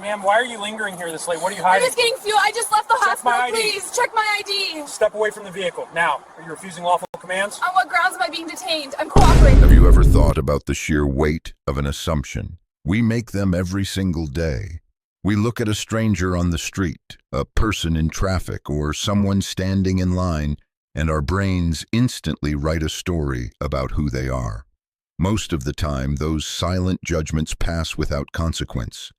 Ma'am, why are you lingering here this late? What are you I'm hiding? just getting fuel. I just left the Check my hospital. ID. Please, check my ID. Step away from the vehicle. Now, are you refusing lawful commands? On what grounds am I being detained? I'm cooperating. Have you ever thought about the sheer weight of an assumption? We make them every single day. We look at a stranger on the street, a person in traffic, or someone standing in line, and our brains instantly write a story about who they are. Most of the time, those silent judgments pass without consequence.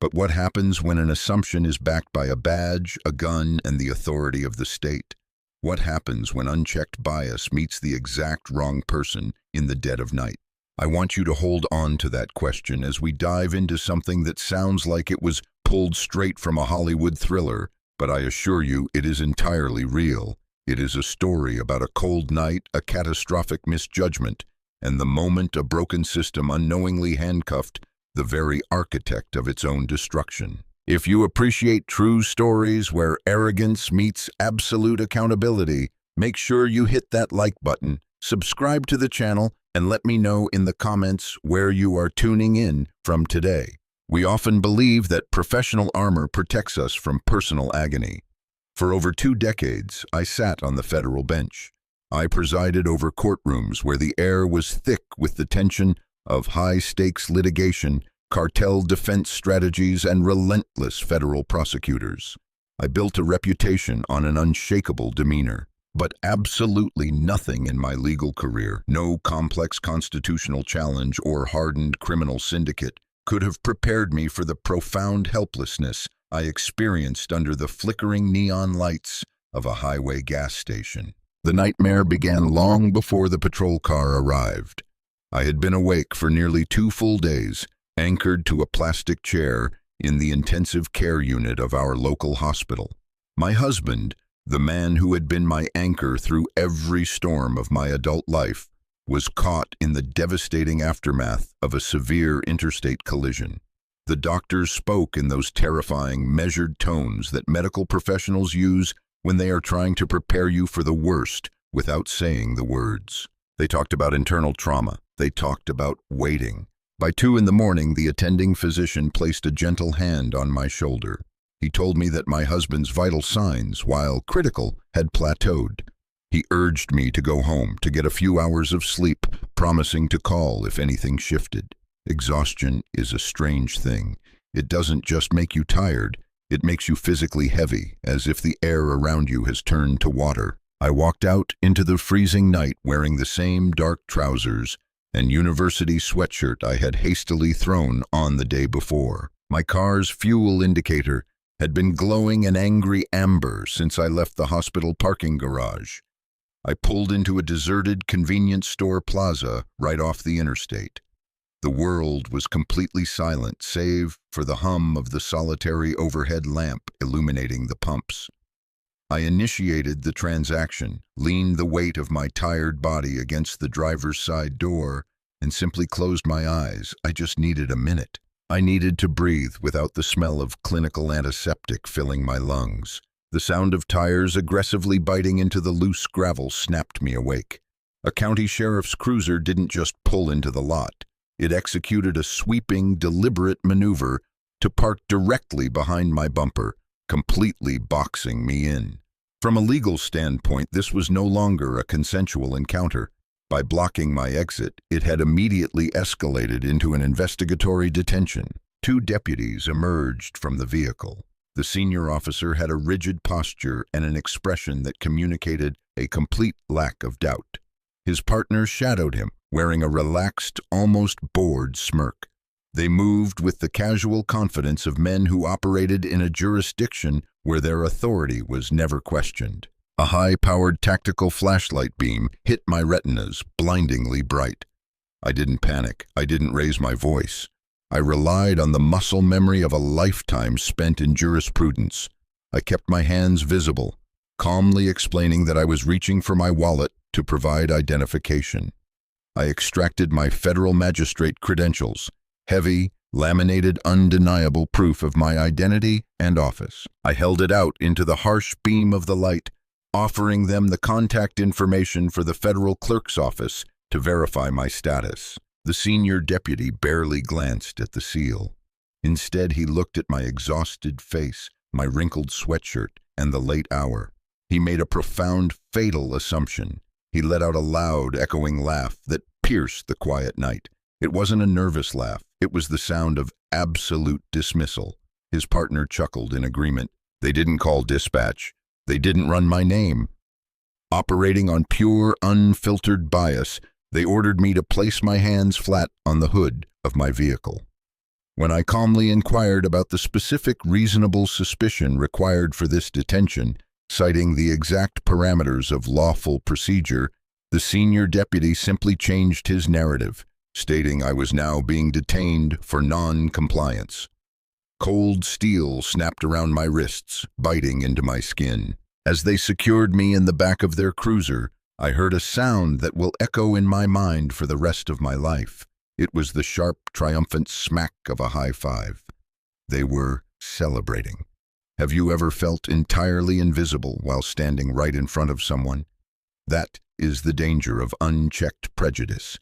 But what happens when an assumption is backed by a badge, a gun, and the authority of the state? What happens when unchecked bias meets the exact wrong person in the dead of night? I want you to hold on to that question as we dive into something that sounds like it was pulled straight from a Hollywood thriller, but I assure you it is entirely real. It is a story about a cold night, a catastrophic misjudgment, and the moment a broken system unknowingly handcuffed the very architect of its own destruction. If you appreciate true stories where arrogance meets absolute accountability, make sure you hit that like button, subscribe to the channel, and let me know in the comments where you are tuning in from today. We often believe that professional armor protects us from personal agony. For over 2 decades, I sat on the federal bench. I presided over courtrooms where the air was thick with the tension of high-stakes litigation, cartel defense strategies, and relentless federal prosecutors. I built a reputation on an unshakable demeanor. But absolutely nothing in my legal career, no complex constitutional challenge or hardened criminal syndicate, could have prepared me for the profound helplessness I experienced under the flickering neon lights of a highway gas station. The nightmare began long before the patrol car arrived. I had been awake for nearly 2 full days, anchored to a plastic chair in the intensive care unit of our local hospital. My husband, the man who had been my anchor through every storm of my adult life, was caught in the devastating aftermath of a severe interstate collision. The doctors spoke in those terrifying, measured tones that medical professionals use when they are trying to prepare you for the worst without saying the words. They talked about internal trauma. They talked about waiting. By 2 in the morning, the attending physician placed a gentle hand on my shoulder. He told me that my husband's vital signs, while critical, had plateaued. He urged me to go home, to get a few hours of sleep, promising to call if anything shifted. Exhaustion is a strange thing. It doesn't just make you tired, it makes you physically heavy, as if the air around you has turned to water. I walked out into the freezing night wearing the same dark trousers and university sweatshirt I had hastily thrown on the day before. My car's fuel indicator had been glowing an angry amber since I left the hospital parking garage. I pulled into a deserted convenience store plaza right off the interstate. The world was completely silent, save for the hum of the solitary overhead lamp illuminating the pumps. I initiated the transaction, leaned the weight of my tired body against the driver's side door, and simply closed my eyes. I just needed a minute. I needed to breathe without the smell of clinical antiseptic filling my lungs. The sound of tires aggressively biting into the loose gravel snapped me awake. A county sheriff's cruiser didn't just pull into the lot. It executed a sweeping, deliberate maneuver to park directly behind my bumper, completely boxing me in. From a legal standpoint, this was no longer a consensual encounter. By blocking my exit, it had immediately escalated into an investigatory detention. 2 deputies emerged from the vehicle. The senior officer had a rigid posture and an expression that communicated a complete lack of doubt. His partner shadowed him, wearing a relaxed, almost bored smirk. They moved with the casual confidence of men who operated in a jurisdiction where their authority was never questioned. A high-powered tactical flashlight beam hit my retinas, blindingly bright. I didn't panic. I didn't raise my voice. I relied on the muscle memory of a lifetime spent in jurisprudence. I kept my hands visible, calmly explaining that I was reaching for my wallet to provide identification. I extracted my federal magistrate credentials, heavy, laminated, undeniable proof of my identity and office. I held it out into the harsh beam of the light, offering them the contact information for the federal clerk's office to verify my status. The senior deputy barely glanced at the seal. Instead, he looked at my exhausted face, my wrinkled sweatshirt, and the late hour. He made a profound, fatal assumption. He let out a loud, echoing laugh that pierced the quiet night. It wasn't a nervous laugh. It was the sound of absolute dismissal. His partner chuckled in agreement. They didn't call dispatch. They didn't run my name. Operating on pure, unfiltered bias, they ordered me to place my hands flat on the hood of my vehicle. When I calmly inquired about the specific reasonable suspicion required for this detention, citing the exact parameters of lawful procedure, the senior deputy simply changed his narrative, stating I was now being detained for non-compliance. Cold steel snapped around my wrists, biting into my skin. As they secured me in the back of their cruiser, I heard a sound that will echo in my mind for the rest of my life. It was the sharp, triumphant smack of a high five. They were celebrating. Have you ever felt entirely invisible while standing right in front of someone? That is the danger of unchecked prejudice.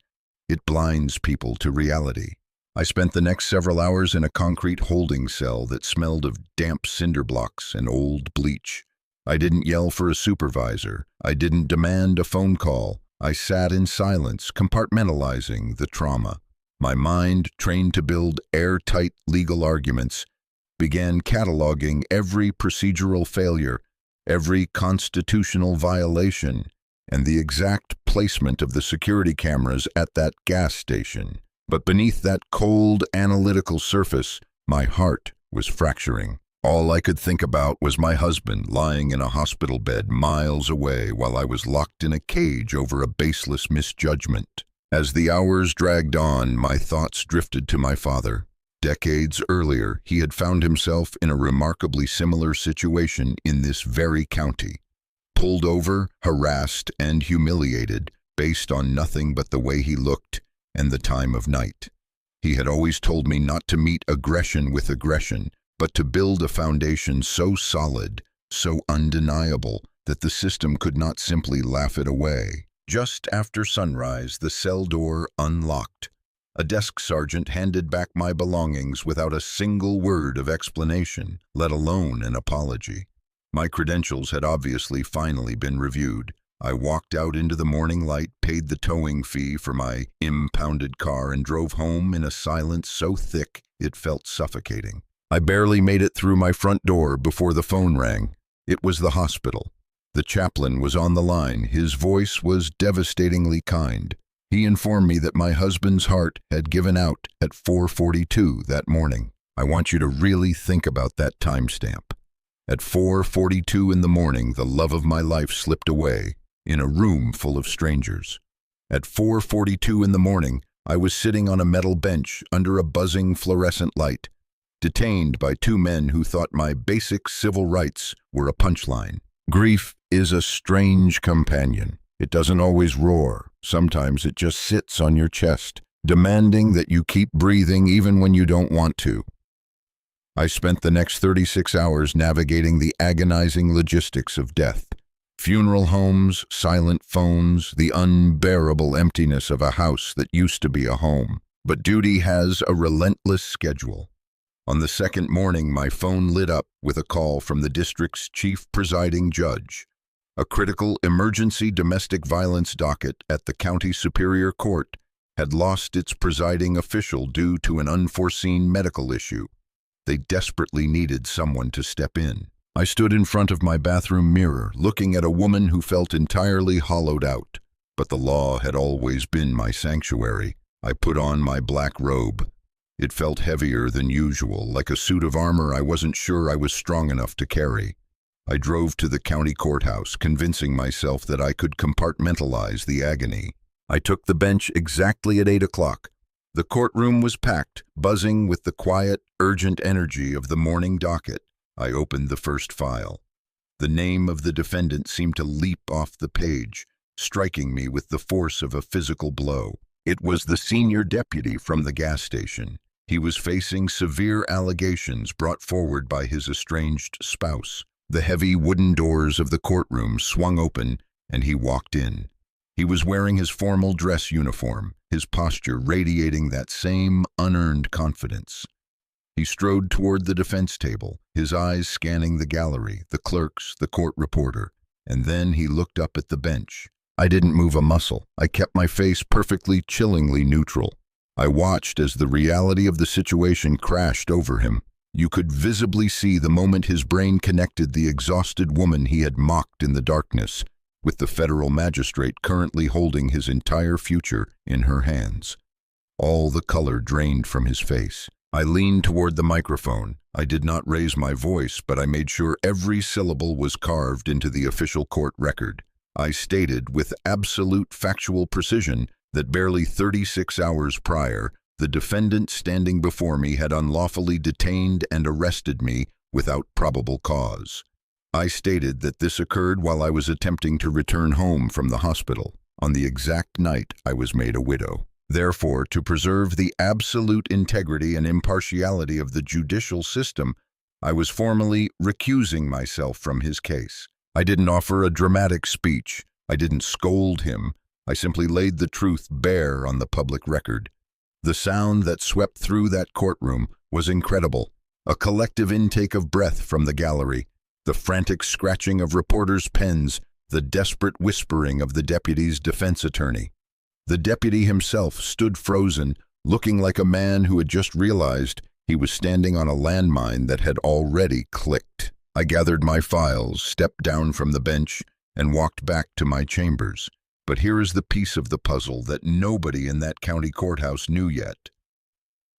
It blinds people to reality. I spent the next several hours in a concrete holding cell that smelled of damp cinder blocks and old bleach. I didn't yell for a supervisor. I didn't demand a phone call. I sat in silence, compartmentalizing the trauma. My mind, trained to build airtight legal arguments, began cataloging every procedural failure, every constitutional violation, and the exact placement of the security cameras at that gas station. But beneath that cold, analytical surface, my heart was fracturing. All I could think about was my husband lying in a hospital bed miles away while I was locked in a cage over a baseless misjudgment. As the hours dragged on, my thoughts drifted to my father. Decades earlier, he had found himself in a remarkably similar situation in this very county. Pulled over, harassed, and humiliated, based on nothing but the way he looked and the time of night. He had always told me not to meet aggression with aggression, but to build a foundation so solid, so undeniable, that the system could not simply laugh it away. Just after sunrise, the cell door unlocked. A desk sergeant handed back my belongings without a single word of explanation, let alone an apology. My credentials had obviously finally been reviewed. I walked out into the morning light, paid the towing fee for my impounded car, and drove home in a silence so thick it felt suffocating. I barely made it through my front door before the phone rang. It was the hospital. The chaplain was on the line. His voice was devastatingly kind. He informed me that my husband's heart had given out at 4:42 that morning. I want you to really think about that timestamp. At 4:42 in the morning, the love of my life slipped away in a room full of strangers. At 4:42 in the morning, I was sitting on a metal bench under a buzzing fluorescent light, detained by two men who thought my basic civil rights were a punchline. Grief is a strange companion. It doesn't always roar. Sometimes it just sits on your chest, demanding that you keep breathing even when you don't want to. I spent the next 36 hours navigating the agonizing logistics of death. Funeral homes, silent phones, the unbearable emptiness of a house that used to be a home. But duty has a relentless schedule. On the second morning, my phone lit up with a call from the district's chief presiding judge. A critical emergency domestic violence docket at the county superior court had lost its presiding official due to an unforeseen medical issue. They desperately needed someone to step in. I stood in front of my bathroom mirror, looking at a woman who felt entirely hollowed out. But the law had always been my sanctuary. I put on my black robe. It felt heavier than usual, like a suit of armor I wasn't sure I was strong enough to carry. I drove to the county courthouse, convincing myself that I could compartmentalize the agony. I took the bench exactly at 8 o'clock. The courtroom was packed, buzzing with the quiet, urgent energy of the morning docket. I opened the first file. The name of the defendant seemed to leap off the page, striking me with the force of a physical blow. It was the senior deputy from the gas station. He was facing severe allegations brought forward by his estranged spouse. The heavy wooden doors of the courtroom swung open, and he walked in. He was wearing his formal dress uniform, his posture radiating that same unearned confidence. He strode toward the defense table, his eyes scanning the gallery, the clerks, the court reporter, and then he looked up at the bench. I didn't move a muscle. I kept my face perfectly, chillingly neutral. I watched as the reality of the situation crashed over him. You could visibly see the moment his brain connected the exhausted woman he had mocked in the darkness with the federal magistrate currently holding his entire future in her hands. All the color drained from his face. I leaned toward the microphone. I did not raise my voice, but I made sure every syllable was carved into the official court record. I stated with absolute factual precision that barely 36 hours prior, the defendant standing before me had unlawfully detained and arrested me without probable cause. I stated that this occurred while I was attempting to return home from the hospital, on the exact night I was made a widow. Therefore, to preserve the absolute integrity and impartiality of the judicial system, I was formally recusing myself from his case. I didn't offer a dramatic speech. I didn't scold him. I simply laid the truth bare on the public record. The sound that swept through that courtroom was incredible. A collective intake of breath from the gallery, the frantic scratching of reporters' pens, the desperate whispering of the deputy's defense attorney. The deputy himself stood frozen, looking like a man who had just realized he was standing on a landmine that had already clicked. I gathered my files, stepped down from the bench, and walked back to my chambers. But here is the piece of the puzzle that nobody in that county courthouse knew yet.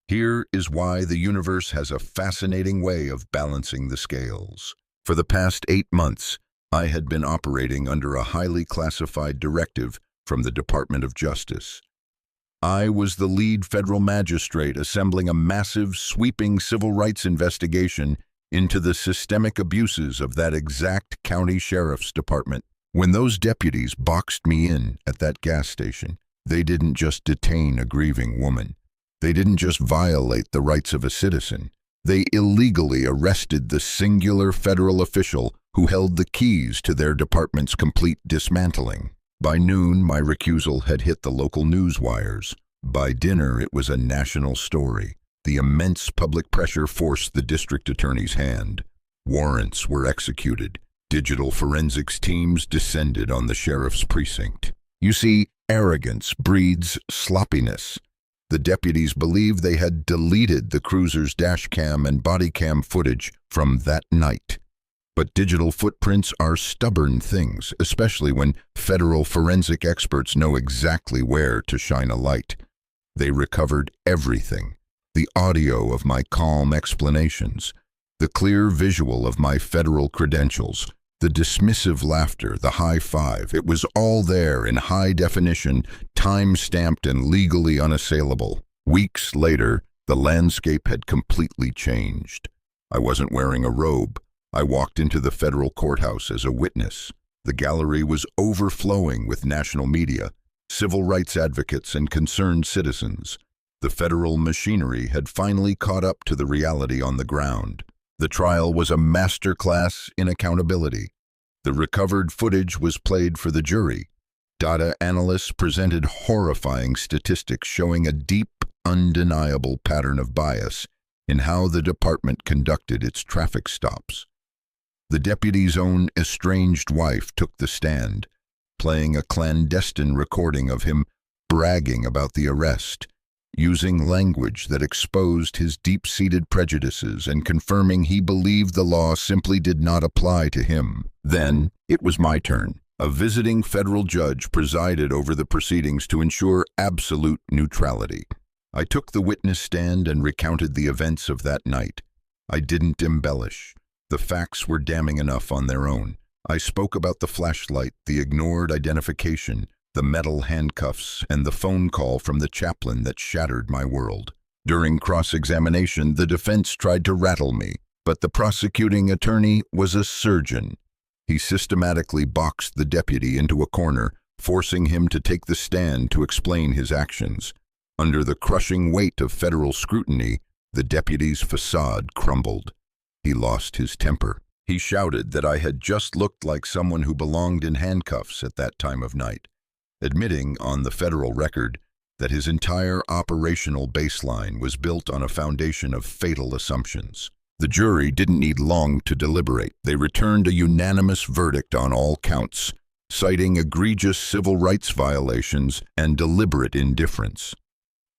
Here is why the universe has a fascinating way of balancing the scales. For the past 8 months, I had been operating under a highly classified directive from the Department of Justice. I was the lead federal magistrate assembling a massive, sweeping civil rights investigation into the systemic abuses of that exact county sheriff's department. When those deputies boxed me in at that gas station, they didn't just detain a grieving woman. They didn't just violate the rights of a citizen. They illegally arrested the singular federal official who held the keys to their department's complete dismantling. By noon, my recusal had hit the local news wires. By dinner, it was a national story. The immense public pressure forced the district attorney's hand. Warrants were executed. Digital forensics teams descended on the sheriff's precinct. You see, arrogance breeds sloppiness. The deputies believed they had deleted the cruiser's dashcam and bodycam footage from that night. But digital footprints are stubborn things, especially when federal forensic experts know exactly where to shine a light. They recovered everything. The audio of my calm explanations, the clear visual of my federal credentials, the dismissive laughter, the high five. It was all there in high definition, time-stamped and legally unassailable. Weeks later, the landscape had completely changed. I wasn't wearing a robe. I walked into the federal courthouse as a witness. The gallery was overflowing with national media, civil rights advocates, and concerned citizens. The federal machinery had finally caught up to the reality on the ground. The trial was a masterclass in accountability. The recovered footage was played for the jury. Data analysts presented horrifying statistics showing a deep, undeniable pattern of bias in how the department conducted its traffic stops. The deputy's own estranged wife took the stand, playing a clandestine recording of him bragging about the arrest, using language that exposed his deep-seated prejudices and confirming he believed the law simply did not apply to him. Then, it was my turn. A visiting federal judge presided over the proceedings to ensure absolute neutrality. I took the witness stand and recounted the events of that night. I didn't embellish. The facts were damning enough on their own. I spoke about the flashlight, the ignored identification, the metal handcuffs, and the phone call from the chaplain that shattered my world. During cross-examination, the defense tried to rattle me, but the prosecuting attorney was a surgeon. He systematically boxed the deputy into a corner, forcing him to take the stand to explain his actions. Under the crushing weight of federal scrutiny, the deputy's facade crumbled. He lost his temper. He shouted that I had just looked like someone who belonged in handcuffs at that time of night, admitting on the federal record that his entire operational baseline was built on a foundation of fatal assumptions. The jury didn't need long to deliberate. They returned a unanimous verdict on all counts, citing egregious civil rights violations and deliberate indifference.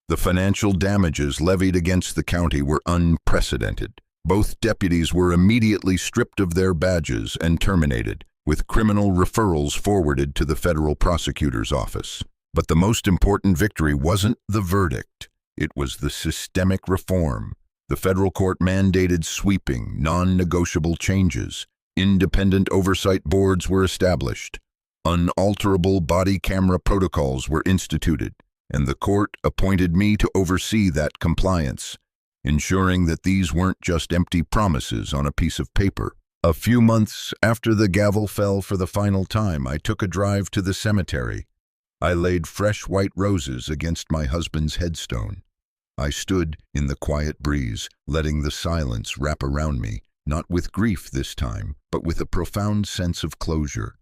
The financial damages levied against the county were unprecedented. Both deputies were immediately stripped of their badges and terminated, with criminal referrals forwarded to the federal prosecutor's office. But the most important victory wasn't the verdict. It was the systemic reform. The federal court mandated sweeping, non-negotiable changes. Independent oversight boards were established. Unalterable body camera protocols were instituted, and the court appointed me to oversee that compliance, ensuring that these weren't just empty promises on a piece of paper. A few months after the gavel fell for the final time, I took a drive to the cemetery. I laid fresh white roses against my husband's headstone. I stood in the quiet breeze, letting the silence wrap around me, not with grief this time, but with a profound sense of closure.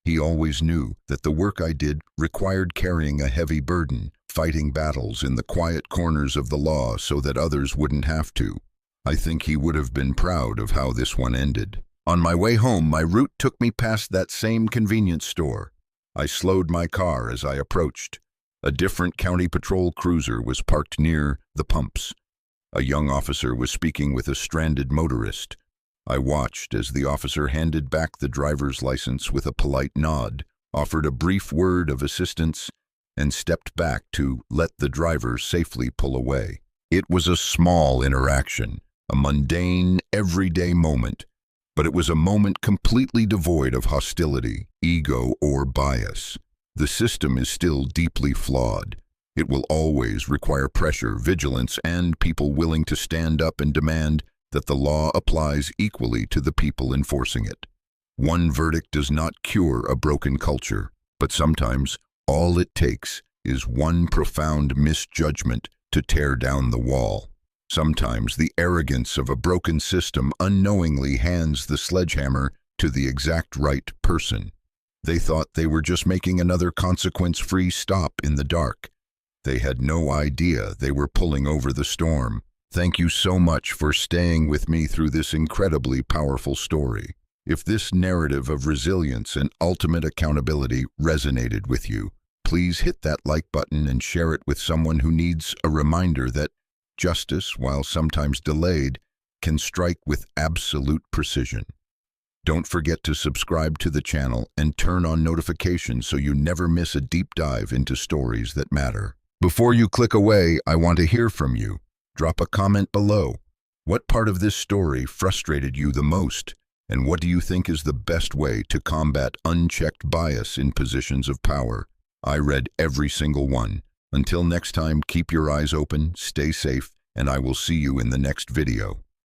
He always knew that the work I did required carrying a heavy burden, fighting battles in the quiet corners of the law so that others wouldn't have to. I think he would have been proud of how this one ended. On my way home, my route took me past that same convenience store. I slowed my car as I approached. A different county patrol cruiser was parked near the pumps. A young officer was speaking with a stranded motorist. I watched as the officer handed back the driver's license with a polite nod, offered a brief word of assistance, and stepped back to let the driver safely pull away. It was a small interaction, a mundane, everyday moment, but it was a moment completely devoid of hostility, ego, or bias. The system is still deeply flawed. It will always require pressure, vigilance, and people willing to stand up and demand that the law applies equally to the people enforcing it. One verdict does not cure a broken culture, but sometimes all it takes is one profound misjudgment to tear down the wall. Sometimes the arrogance of a broken system unknowingly hands the sledgehammer to the exact right person. They thought they were just making another consequence-free stop in the dark. They had no idea they were pulling over the storm. Thank you so much for staying with me through this incredibly powerful story. If this narrative of resilience and ultimate accountability resonated with you, please hit that like button and share it with someone who needs a reminder that justice, while sometimes delayed, can strike with absolute precision. Don't forget to subscribe to the channel and turn on notifications so you never miss a deep dive into stories that matter. Before you click away, I want to hear from you. Drop a comment below. What part of this story frustrated you the most? And what do you think is the best way to combat unchecked bias in positions of power? I read every single one. Until next time, keep your eyes open, stay safe, and I will see you in the next video.